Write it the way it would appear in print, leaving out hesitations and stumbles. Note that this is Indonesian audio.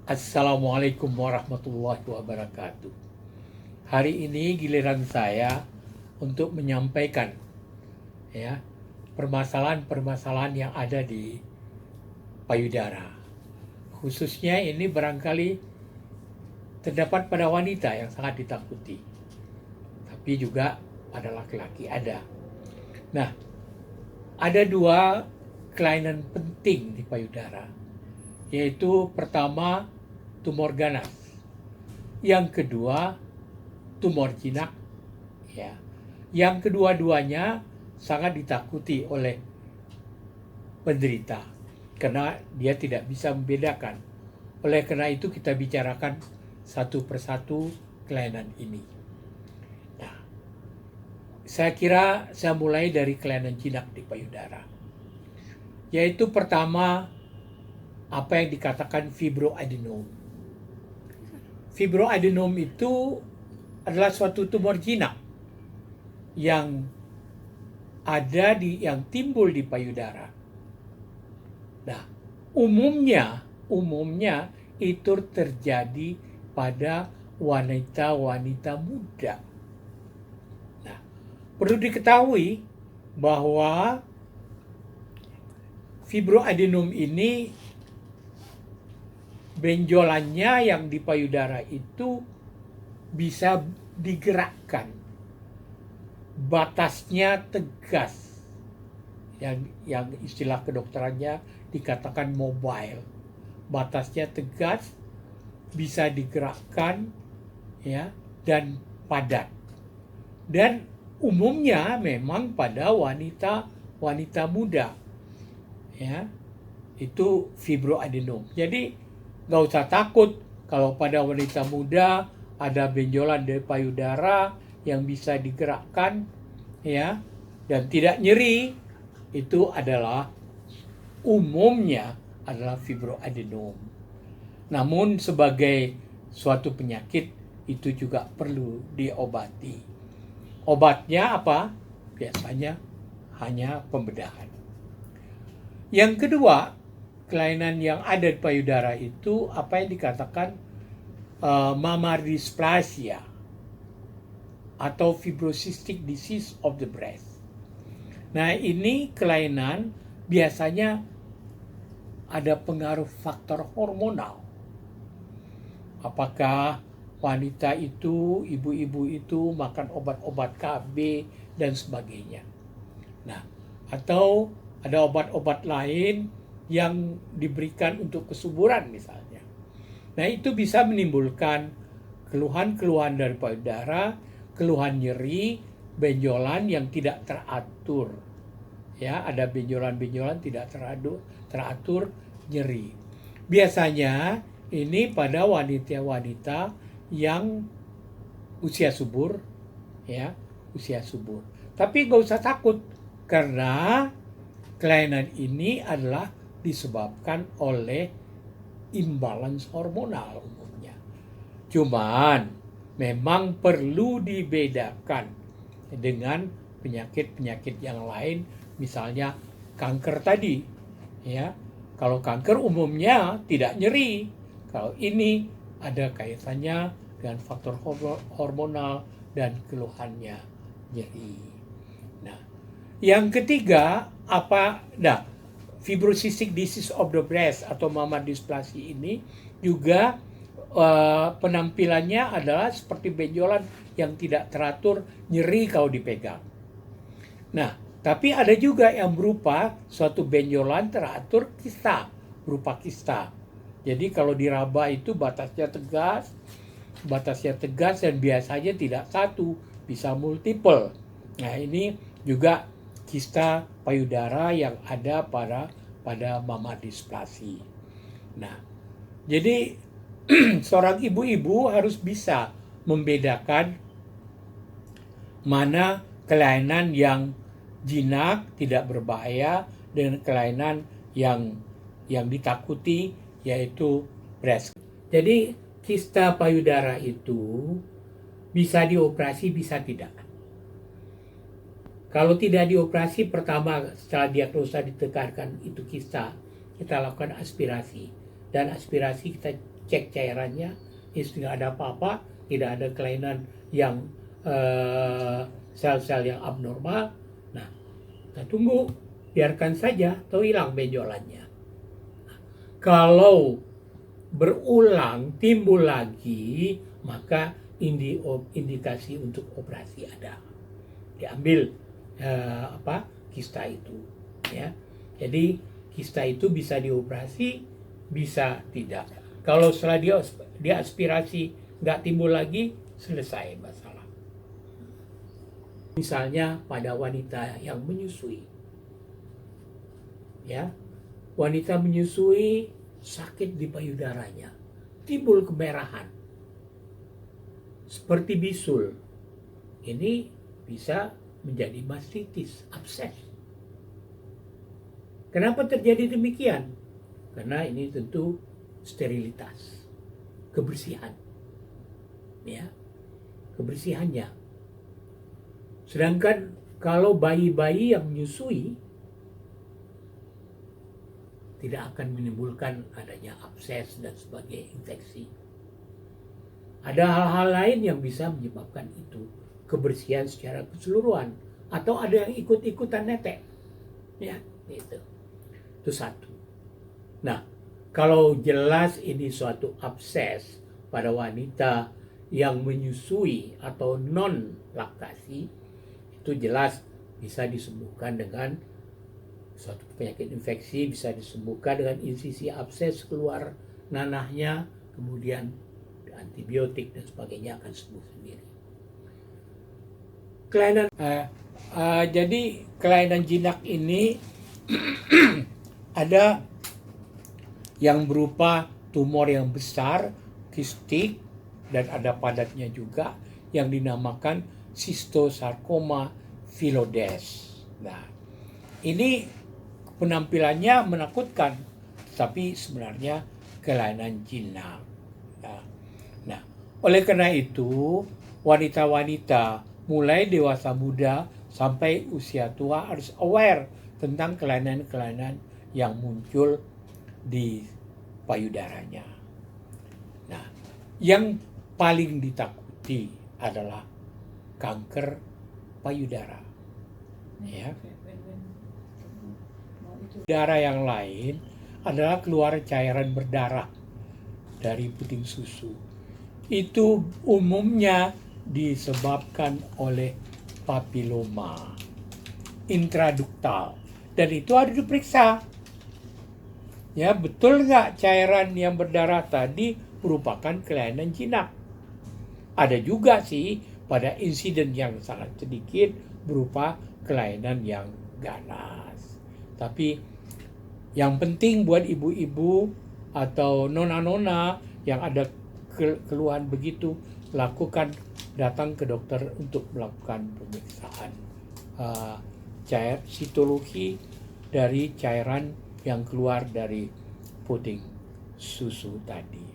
Assalamualaikum warahmatullahi wabarakatuh. Hari ini giliran saya untuk menyampaikan ya permasalahan-permasalahan yang ada di payudara. Khususnya ini barangkali terdapat pada wanita yang sangat ditakuti, tapi juga pada laki-laki ada. Nah, ada dua kelainan penting di payudara, yaitu pertama tumor ganas, yang kedua tumor jinak, ya. Yang kedua-duanya sangat ditakuti oleh penderita karena dia tidak bisa membedakan. Oleh karena itu kita bicarakan satu persatu kelainan ini. Nah, saya kira saya mulai dari kelainan jinak di payudara. Yaitu pertama apa yang dikatakan fibroadenom. Fibroadenom itu adalah suatu tumor jinak yang yang timbul di payudara. Nah, umumnya itu terjadi pada wanita-wanita muda. Nah, perlu diketahui bahwa fibroadenom ini benjolannya yang di payudara itu bisa digerakkan. Batasnya tegas. Yang istilah kedokterannya dikatakan mobile. Batasnya tegas, bisa digerakkan ya, dan padat. Dan umumnya memang pada wanita muda. Ya. Itu fibroadenom. Jadi nggak usah takut kalau pada wanita muda ada benjolan di payudara yang bisa digerakkan ya dan tidak nyeri. Itu adalah umumnya adalah fibroadenom. Namun sebagai suatu penyakit itu juga perlu diobati. Obatnya apa? Biasanya hanya pembedahan. Yang kedua, kelainan yang ada di payudara itu apa yang dikatakan mammary dysplasia atau fibrocystic disease of the breast. Nah, ini kelainan biasanya ada pengaruh faktor hormonal. Apakah wanita itu, ibu-ibu itu makan obat-obat KB dan sebagainya. Nah, atau ada obat-obat lain yang diberikan untuk kesuburan misalnya. Nah, itu bisa menimbulkan keluhan-keluhan dari payudara, keluhan nyeri, benjolan yang tidak teratur. Ya, ada benjolan-benjolan tidak teratur nyeri. Biasanya ini pada wanita-wanita yang usia subur, ya, usia subur. Tapi nggak usah takut karena kelainan ini adalah disebabkan oleh imbalance hormonal umumnya. Cuman memang perlu dibedakan dengan penyakit-penyakit yang lain, misalnya kanker tadi. Ya, kalau kanker umumnya tidak nyeri. Kalau ini ada kaitannya dengan faktor hormonal dan keluhannya nyeri. Nah, yang ketiga fibrocystic disease of the breast atau mammary dysplasia ini juga penampilannya adalah seperti benjolan yang tidak teratur, nyeri kalau dipegang. Nah, tapi ada juga yang berupa suatu benjolan teratur berupa kista. Jadi kalau diraba itu batasnya tegas dan biasanya tidak satu, bisa multiple. Nah, ini juga kista payudara yang ada pada mammary dysplasia. Nah, jadi seorang ibu-ibu harus bisa membedakan mana kelainan yang jinak tidak berbahaya dengan kelainan yang ditakuti, yaitu breast. Jadi kista payudara itu bisa dioperasi, bisa tidak. Kalau tidak dioperasi, pertama setelah diagnosa ditekankan itu kista, kita lakukan aspirasi. Dan aspirasi kita cek cairannya, tidak ada apa-apa, tidak ada kelainan yang sel-sel yang abnormal. Nah, kita tunggu, biarkan saja atau hilang benjolannya. Kalau berulang timbul lagi, maka indikasi untuk operasi ada. Diambil kista itu, ya. Jadi kista itu bisa dioperasi, bisa tidak. Kalau setelah dia aspirasi nggak timbul lagi, selesai masalah. Misalnya pada wanita yang menyusui, ya, wanita menyusui sakit di payudaranya, timbul kemerahan seperti bisul. Ini bisa menjadi mastitis, abses. Kenapa terjadi demikian? Karena ini tentu sterilitas, kebersihan, ya, kebersihannya. Sedangkan kalau bayi-bayi yang menyusui tidak akan menimbulkan adanya abses dan sebagai infeksi. Ada hal-hal lain yang bisa menyebabkan itu, kebersihan secara keseluruhan, atau ada yang ikut-ikutan netek, ya, itu satu. Nah, kalau jelas ini suatu abses pada wanita yang menyusui atau non laktasi, itu jelas bisa disembuhkan dengan suatu penyakit infeksi, bisa disembuhkan dengan insisi abses, keluar nanahnya, kemudian antibiotik dan sebagainya akan sembuh sendiri. Kelainan jadi kelainan jinak ini ada yang berupa tumor yang besar, kistik, dan ada padatnya juga yang dinamakan cystosarcoma phyllodes. Nah, ini penampilannya menakutkan, tapi sebenarnya kelainan jinak. Nah, oleh karena itu, wanita-wanita mulai dewasa muda sampai usia tua harus aware tentang kelainan-kelainan yang muncul di payudaranya. Nah, yang paling ditakuti adalah kanker payudara. Ya. Darah yang lain adalah keluar cairan berdarah dari puting susu. Itu umumnya disebabkan oleh papiloma intraduktal, dan itu harus diperiksa. Ya, betul nggak cairan yang berdarah tadi merupakan kelainan jinak? Ada juga sih pada insiden yang sangat sedikit berupa kelainan yang ganas. Tapi yang penting buat ibu-ibu atau nona-nona yang ada keluhan begitu, datang ke dokter untuk melakukan pemeriksaan sitologi dari cairan yang keluar dari puting susu tadi.